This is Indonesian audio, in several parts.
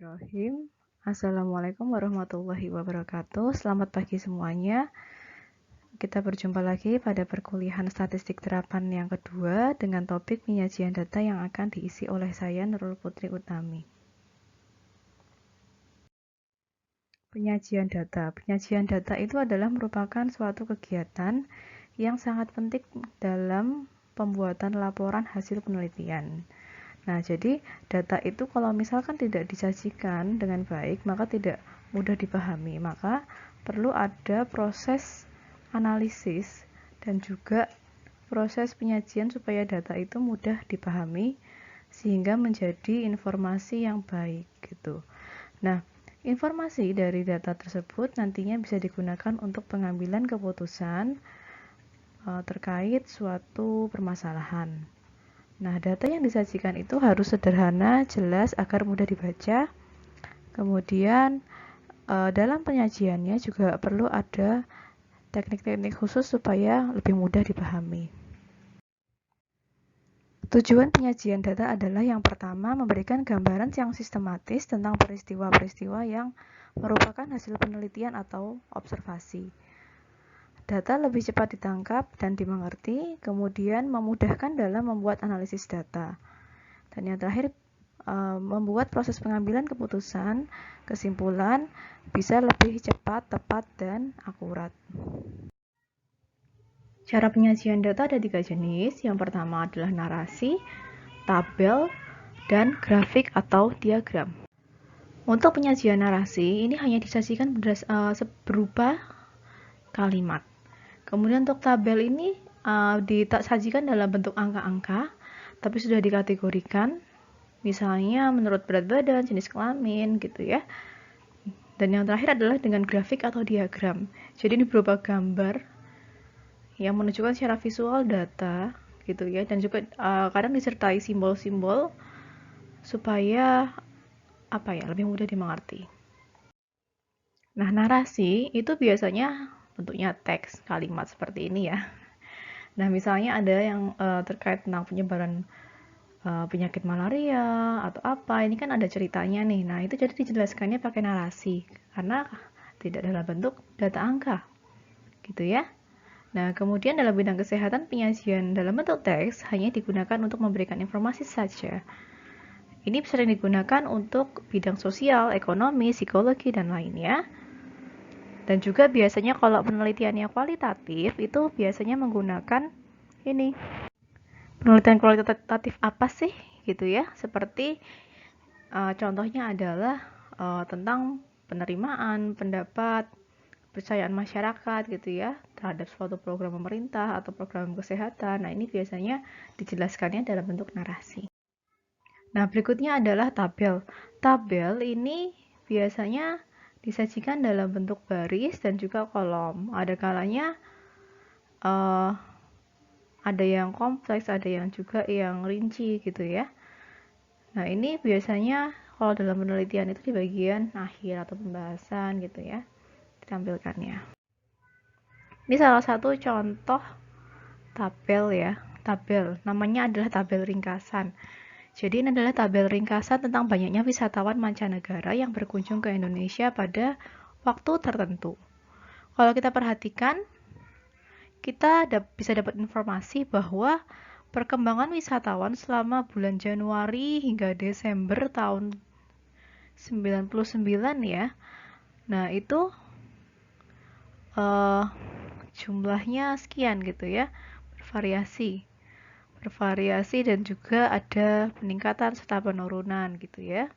Bismillahirrahmanirrahim. Assalamualaikum warahmatullahi wabarakatuh. Selamat pagi semuanya. Kita berjumpa lagi pada perkuliahan statistik terapan yang kedua dengan topik penyajian data yang akan diisi oleh saya, Nurul Putri Utami. Penyajian data. Penyajian data itu adalah merupakan suatu kegiatan yang sangat penting dalam pembuatan laporan hasil penelitian. Nah, jadi data itu kalau misalkan tidak disajikan dengan baik, maka tidak mudah dipahami. Maka perlu ada proses analisis dan juga proses penyajian supaya data itu mudah dipahami sehingga menjadi informasi yang baik gitu. Nah, informasi dari data tersebut nantinya bisa digunakan untuk pengambilan keputusan terkait suatu permasalahan. Nah, data yang disajikan itu harus sederhana, jelas, agar mudah dibaca. Kemudian, dalam penyajiannya juga perlu ada teknik-teknik khusus supaya lebih mudah dipahami. Tujuan penyajian data adalah yang pertama, memberikan gambaran yang sistematis tentang peristiwa-peristiwa yang merupakan hasil penelitian atau observasi. Data lebih cepat ditangkap dan dimengerti, kemudian memudahkan dalam membuat analisis data. Dan yang terakhir, membuat proses pengambilan keputusan, kesimpulan bisa lebih cepat, tepat, dan akurat. Cara penyajian data ada 3 jenis. Yang pertama adalah narasi, tabel, dan grafik atau diagram. Untuk penyajian narasi, ini hanya disajikan berupa kalimat. Kemudian untuk tabel ini disajikan dalam bentuk angka-angka, tapi sudah dikategorikan, misalnya menurut berat badan, jenis kelamin, gitu ya. Dan yang terakhir adalah dengan grafik atau diagram. Jadi ini berupa gambar yang menunjukkan secara visual data, gitu ya, dan juga kadang disertai simbol-simbol supaya lebih mudah dimengerti. Nah, narasi itu biasanya bentuknya teks, kalimat seperti ini ya. Nah, misalnya ada yang terkait tentang penyebaran penyakit malaria atau apa, ini kan ada ceritanya nih. Nah, itu jadi dijelaskannya pakai narasi karena tidak dalam bentuk data angka, gitu ya. Nah, kemudian dalam bidang kesehatan, penyajian dalam bentuk teks hanya digunakan untuk memberikan informasi saja. Ini sering digunakan untuk bidang sosial, ekonomi, psikologi, dan lainnya. Dan juga biasanya kalau penelitiannya kualitatif, itu biasanya menggunakan ini. Penelitian kualitatif apa sih? Gitu ya. Seperti contohnya adalah tentang penerimaan, pendapat, kepercayaan masyarakat gitu ya terhadap suatu program pemerintah atau program kesehatan. Nah, ini biasanya dijelaskannya dalam bentuk narasi. Nah, berikutnya adalah tabel. Tabel ini biasanya disajikan dalam bentuk baris dan juga kolom. Ada kalanya ada yang kompleks, ada yang juga yang rinci gitu ya. Nah, ini biasanya kalau dalam penelitian itu di bagian akhir atau pembahasan gitu ya, ditampilkannya. Ini salah satu contoh tabel ya. Tabel, namanya adalah tabel ringkasan. Jadi ini adalah tabel ringkasan tentang banyaknya wisatawan mancanegara yang berkunjung ke Indonesia pada waktu tertentu. Kalau kita perhatikan, kita bisa dapat informasi bahwa perkembangan wisatawan selama bulan Januari hingga Desember tahun 99 ya. Nah, itu jumlahnya sekian gitu ya, bervariasi dan juga ada peningkatan serta penurunan gitu ya.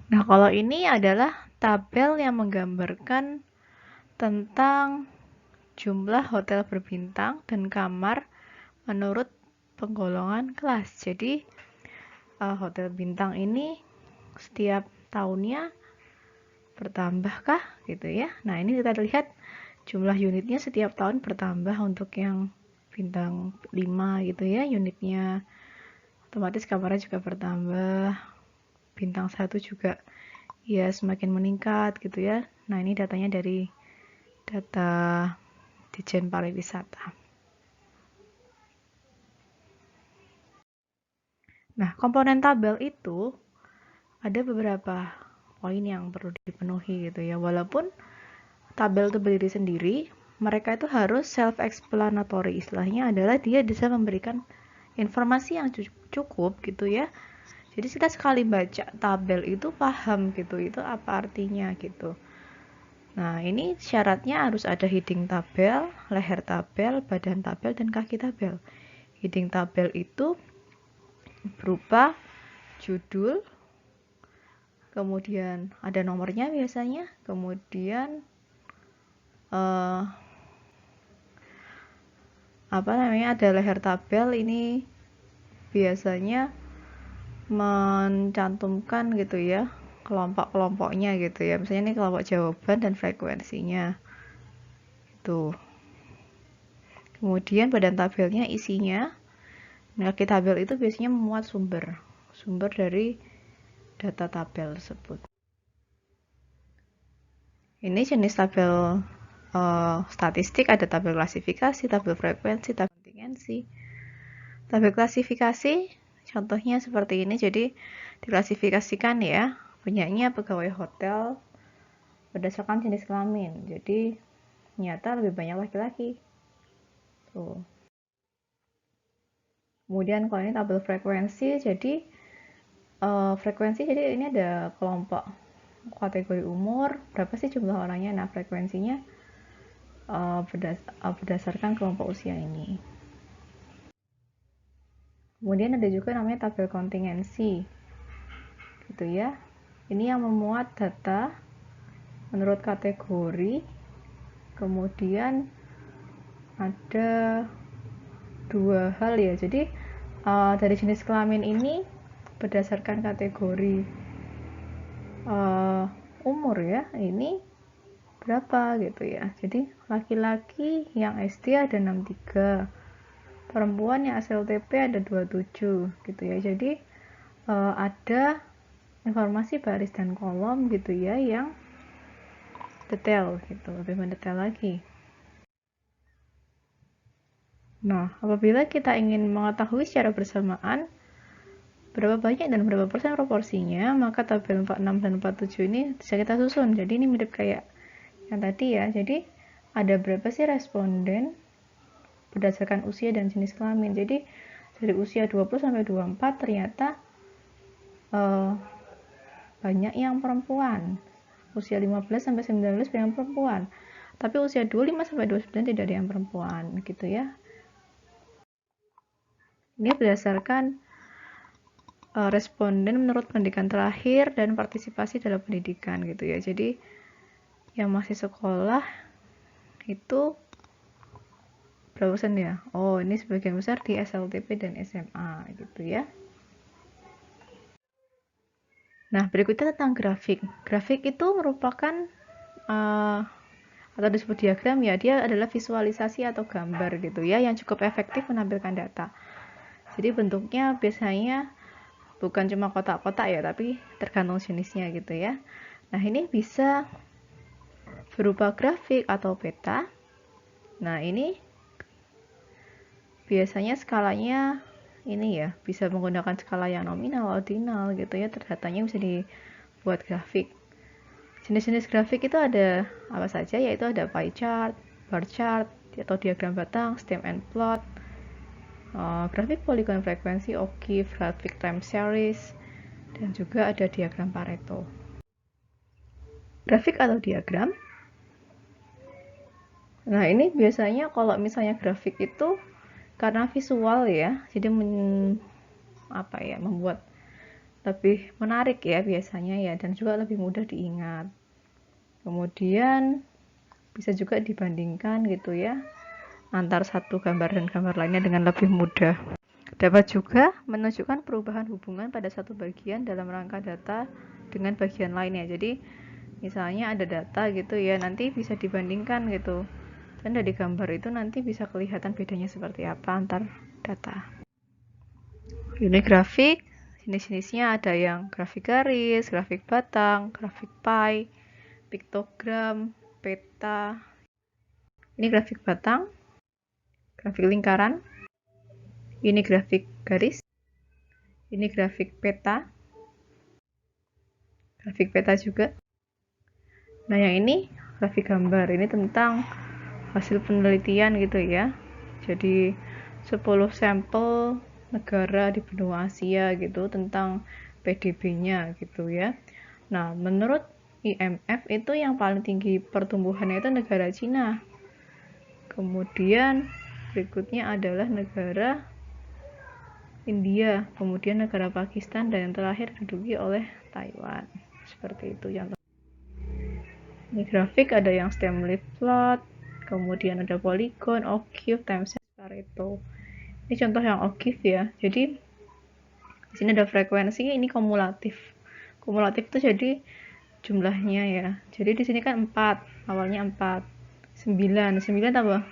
Nah, kalau ini adalah tabel yang menggambarkan tentang jumlah hotel berbintang dan kamar menurut penggolongan kelas. Jadi hotel bintang ini setiap tahunnya bertambahkah gitu ya. Nah, ini kita lihat jumlah unitnya setiap tahun bertambah untuk yang bintang 5 gitu ya, unitnya otomatis kamarnya juga bertambah. Bintang 1 juga ya semakin meningkat gitu ya. Nah, ini datanya dari data Ditjen Pariwisata. Nah, komponen tabel itu ada beberapa poin yang perlu dipenuhi gitu ya. Walaupun tabel itu berdiri sendiri, mereka itu harus self-explanatory. Istilahnya adalah dia bisa memberikan informasi yang cukup gitu ya. Jadi kita sekali baca tabel itu paham gitu, itu apa artinya gitu. Nah, ini syaratnya harus ada heading tabel, leher tabel, badan tabel, dan kaki tabel. Heading tabel itu berupa judul, kemudian ada nomornya biasanya, kemudian ada leher tabel. Ini biasanya mencantumkan gitu ya kelompok-kelompoknya gitu ya, misalnya ini kelompok jawaban dan frekuensinya itu. Kemudian badan tabelnya isinya, kaki tabel itu biasanya memuat sumber dari data tabel tersebut. Ini jenis tabel statistik, ada tabel klasifikasi, tabel frekuensi, tabel kontingensi. Tabel klasifikasi contohnya seperti ini. Jadi diklasifikasikan ya, punyanya pegawai hotel berdasarkan jenis kelamin. Jadi ternyata lebih banyak laki-laki. Tuh. Kemudian kalau ini tabel frekuensi, jadi jadi ini ada kelompok kategori umur, berapa sih jumlah orangnya. Nah, frekuensinya berdasarkan kelompok usia ini. Kemudian ada juga namanya tabel kontingensi gitu ya. Ini yang memuat data menurut kategori. Kemudian ada dua hal ya, jadi dari jenis kelamin ini berdasarkan kategori umur ya, ini berapa gitu ya. Jadi laki-laki yang SD ada 63, perempuan yang SLTP ada 27 gitu ya. Jadi ada informasi baris dan kolom gitu ya yang detail gitu, lebih mendetail lagi. Nah, apabila kita ingin mengetahui secara bersamaan berapa banyak dan berapa persen proporsinya, maka tabel 46 dan 47 ini bisa kita susun. Jadi ini mirip kayak yang tadi ya. Jadi ada berapa sih responden berdasarkan usia dan jenis kelamin. Jadi dari usia 20 sampai 24 ternyata banyak yang perempuan. Usia 15 sampai 19 banyak yang perempuan. Tapi usia 25 sampai 29 tidak ada yang perempuan gitu ya. Ini berdasarkan responden menurut pendidikan terakhir dan partisipasi dalam pendidikan gitu ya. Jadi yang masih sekolah itu berapa persen ya? Oh, ini sebagian besar di SLTP dan SMA gitu ya. Nah, berikutnya tentang grafik. Grafik itu merupakan atau disebut diagram ya, dia adalah visualisasi atau gambar gitu ya yang cukup efektif menampilkan data. Jadi bentuknya biasanya bukan cuma kotak-kotak ya, tapi tergantung jenisnya gitu ya. Nah, ini bisa berupa grafik atau peta. Nah, ini biasanya skalanya ini ya, bisa menggunakan skala yang nominal, ordinal gitu ya, datanya bisa dibuat grafik. Jenis-jenis grafik itu ada apa saja, yaitu ada pie chart, bar chart, atau diagram batang, stem and plot, grafik polygon frekuensi, O'Keeffe, grafik time series, dan juga ada diagram Pareto. Grafik atau diagram. Nah, ini biasanya kalau misalnya grafik itu karena visual ya, jadi membuat lebih menarik ya biasanya ya, dan juga lebih mudah diingat. Kemudian bisa juga dibandingkan gitu ya antar satu gambar dan gambar lainnya dengan lebih mudah. Dapat juga menunjukkan perubahan hubungan pada satu bagian dalam rangka data dengan bagian lainnya. Jadi misalnya ada data gitu ya, nanti bisa dibandingkan gitu, dan dari gambar itu nanti bisa kelihatan bedanya seperti apa antar data. Ini grafik, jenis-jenisnya ada yang grafik garis, grafik batang, grafik pie, piktogram, peta. Ini grafik batang, grafik lingkaran, ini grafik garis, ini grafik peta, grafik peta juga. Nah, yang ini grafik gambar. Ini tentang hasil penelitian gitu ya. Jadi 10 sampel negara di benua Asia gitu tentang PDB-nya gitu ya. Nah, menurut IMF itu yang paling tinggi pertumbuhannya itu negara Cina. Kemudian berikutnya adalah negara India, kemudian negara Pakistan, dan yang terakhir diduduki oleh Taiwan. Seperti itu contoh. Ini grafik ada yang Stemley plot, kemudian ada polygon, octave, time series, Pareto. Ini contoh yang octave ya. Jadi di sini ada frekuensi, ini kumulatif. Kumulatif itu jadi jumlahnya ya. Jadi di sini kan 4, awalnya 4. 9 tambah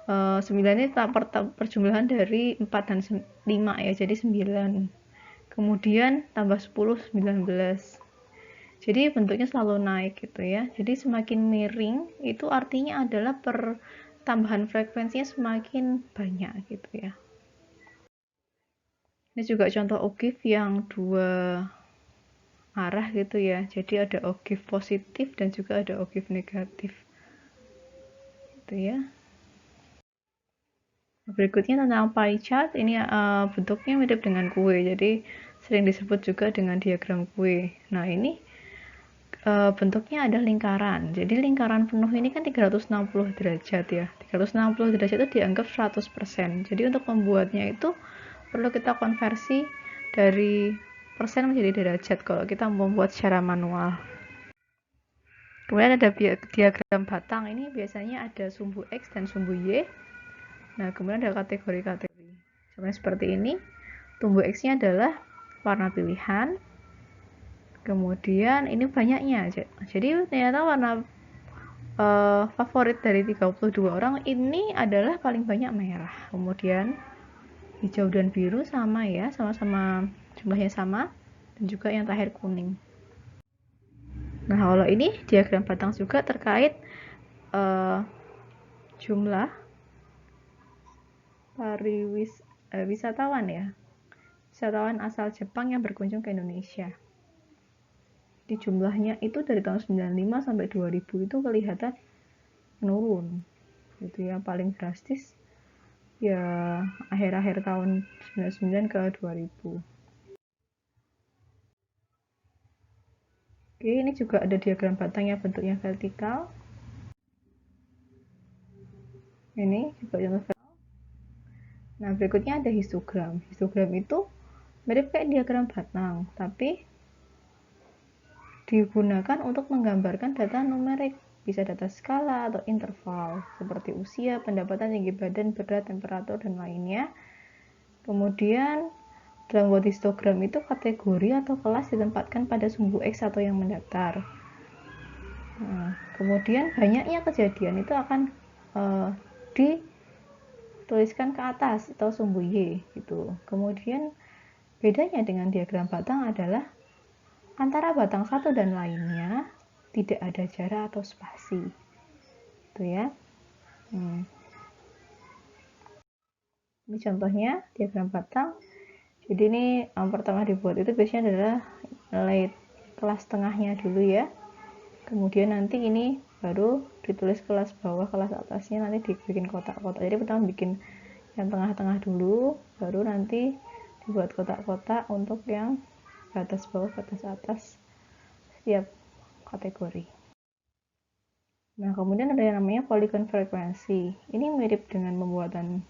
9 ini perjumlahan dari 4 dan 5 ya, jadi 9. Kemudian tambah 10, 19. Jadi bentuknya selalu naik gitu ya. Jadi semakin miring itu artinya adalah pertambahan frekuensinya semakin banyak gitu ya. Ini juga contoh octave yang dua arah gitu ya. Jadi ada octave positif dan juga ada octave negatif. Gitu ya. Berikutnya tentang pie chart, ini bentuknya mirip dengan kue, jadi sering disebut juga dengan diagram kue. Nah, ini bentuknya ada lingkaran. Jadi lingkaran penuh ini kan 360 derajat ya. 360 derajat itu dianggap 100%. Jadi untuk membuatnya itu perlu kita konversi dari persen menjadi derajat kalau kita membuat secara manual. Kemudian ada diagram batang, ini biasanya ada sumbu X dan sumbu Y. Nah, kemudian ada kategori-kategori. Sebenarnya seperti ini. Tumbuh X-nya adalah warna pilihan. Kemudian ini banyaknya. Jadi ternyata warna favorit dari 32 orang ini adalah paling banyak merah. Kemudian hijau dan biru sama ya, sama-sama jumlahnya sama. Dan juga yang terakhir kuning. Nah, kalau ini diagram batang juga terkait jumlah wisatawan ya. Wisatawan asal Jepang yang berkunjung ke Indonesia. Di jumlahnya itu dari tahun 95 sampai 2000 itu kelihatan menurun. Itu yang paling drastis ya akhir-akhir tahun 99 ke 2000. Oke, ini juga ada diagram batangnya bentuknya vertikal. Ini juga contoh vertikal. Nah, berikutnya ada histogram. Histogram itu mirip kayak diagram batang, tapi digunakan untuk menggambarkan data numerik, bisa data skala atau interval, seperti usia, pendapatan, tinggi badan, berat, temperatur, dan lainnya. Kemudian, dalam buat histogram itu kategori atau kelas ditempatkan pada sumbu X atau yang mendaftar. Nah, kemudian banyaknya kejadian itu akan dituliskan ke atas atau sumbu Y gitu. Kemudian bedanya dengan diagram batang adalah antara batang satu dan lainnya tidak ada jarak atau spasi. Itu ya. Ini contohnya diagram batang. Jadi ini yang pertama dibuat itu biasanya adalah nilai kelas tengahnya dulu ya. Kemudian nanti ini baru ditulis kelas bawah, kelas atasnya nanti dibikin kotak-kotak. Jadi pertama bikin yang tengah-tengah dulu, baru nanti dibuat kotak-kotak untuk yang batas bawah, batas atas setiap kategori. Nah, kemudian ada yang namanya polygon frekuensi. Ini mirip dengan pembuatan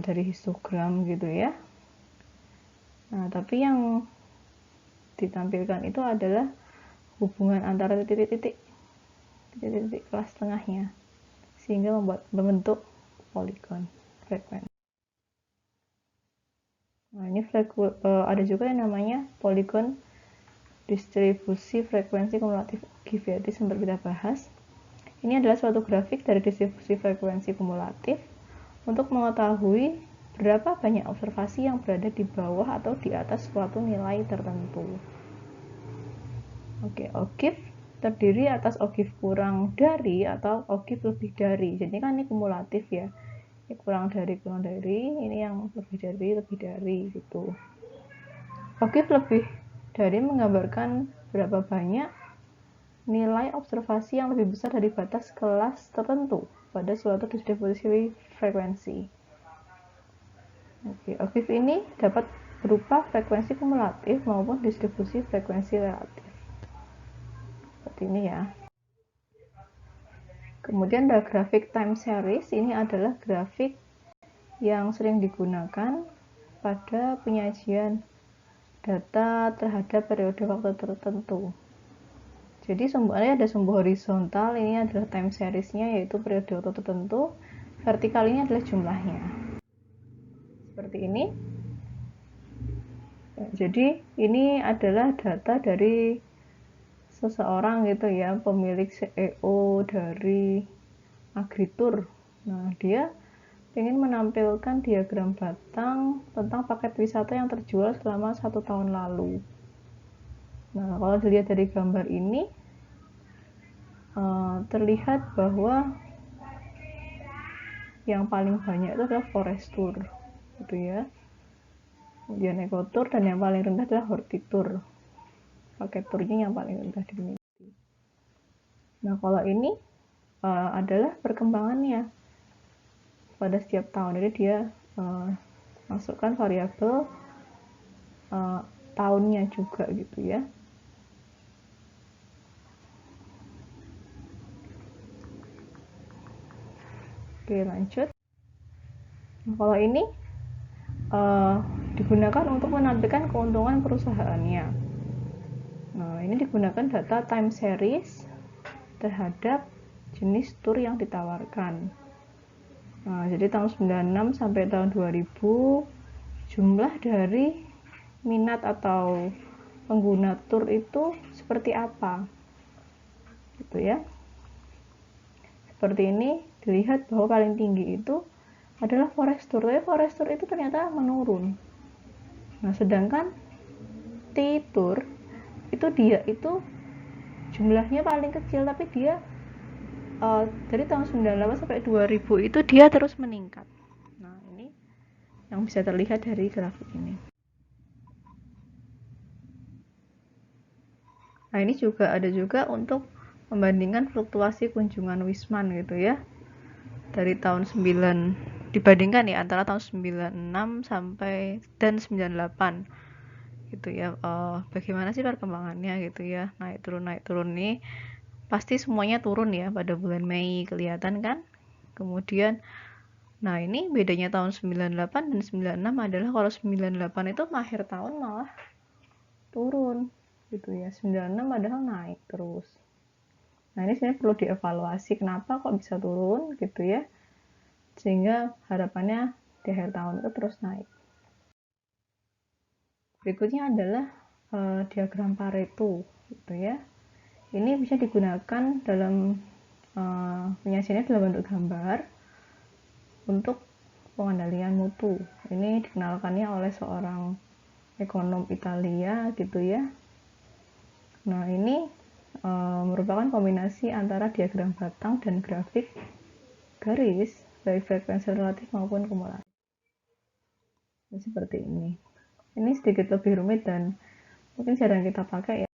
dari histogram gitu ya. Nah, tapi yang ditampilkan itu adalah hubungan antara titik-titik kelas tengahnya sehingga membentuk polygon frekuensi. Nah, ini ada juga yang namanya polygon distribusi frekuensi kumulatif GIF, sempat kita bahas. Ini adalah suatu grafik dari distribusi frekuensi kumulatif untuk mengetahui berapa banyak observasi yang berada di bawah atau di atas suatu nilai tertentu. Oke, OGIF terdiri atas OGIF kurang dari atau OGIF lebih dari. Jadi kan ini kumulatif ya. Ini kurang dari, ini yang lebih dari gitu. OGIF lebih dari menggambarkan berapa banyak nilai observasi yang lebih besar dari batas kelas tertentu pada suatu distribusi frekuensi. Objektif ini dapat berupa frekuensi kumulatif maupun distribusi frekuensi relatif. Seperti ini ya. Kemudian ada grafik time series. Ini adalah grafik yang sering digunakan pada penyajian data terhadap periode waktu tertentu. Jadi sumbernya ada sumber horizontal, ini adalah time series-nya, yaitu periode waktu tertentu. Vertikal ini adalah jumlahnya. Seperti ini. Jadi ini adalah data dari seseorang gitu ya, pemilik CEO dari Agritur. Nah, dia ingin menampilkan diagram batang tentang paket wisata yang terjual selama 1 tahun lalu. Nah, kalau dilihat dari gambar ini, terlihat bahwa yang paling banyak itu adalah Forestur, gitu ya. Kemudian Ekotur, dan yang paling rendah adalah Hortitur. Paket turnya yang paling rendah dimiliki. Nah, kalau ini adalah perkembangannya pada setiap tahun. Jadi dia masukkan variabel tahunnya juga gitu ya. Oke, lanjut. Nah, kalau ini digunakan untuk menampilkan keuntungan perusahaannya. Nah, ini digunakan data time series terhadap jenis tur yang ditawarkan. Nah, jadi tahun 96 sampai tahun 2000 jumlah dari minat atau pengguna tur itu seperti apa? Gitu ya. Seperti ini dilihat bahwa paling tinggi itu adalah Forestur. Tapi Forestur itu ternyata menurun. Nah, sedangkan T-Tour itu dia itu jumlahnya paling kecil, tapi dia dari tahun 98 sampai 2000 itu dia terus meningkat. Nah, ini yang bisa terlihat dari grafik ini. Nah, ini juga ada juga untuk membandingkan fluktuasi kunjungan Wisman gitu ya. Dari tahun 9 dibandingkan ya antara tahun 96 sampai dan 98 gitu ya. Bagaimana sih perkembangannya gitu ya, naik turun nih, pasti semuanya turun ya pada bulan Mei, kelihatan kan. Kemudian nah, ini bedanya tahun 98 dan 96 adalah kalau 98 itu akhir tahun malah turun gitu ya, 96 adalah naik terus. Nah, ini sebenarnya perlu dievaluasi kenapa kok bisa turun gitu ya, sehingga harapannya di akhir tahun itu terus naik. Berikutnya adalah diagram Pareto gitu ya. Ini bisa digunakan dalam penyajiannya dalam bentuk gambar untuk pengendalian mutu. Ini dikenalkannya oleh seorang ekonom Italia gitu ya. Nah, ini merupakan kombinasi antara diagram batang dan grafik garis baik frekuensi relatif maupun kumulatif. Seperti ini. Ini sedikit lebih rumit dan mungkin jarang kita pakai ya.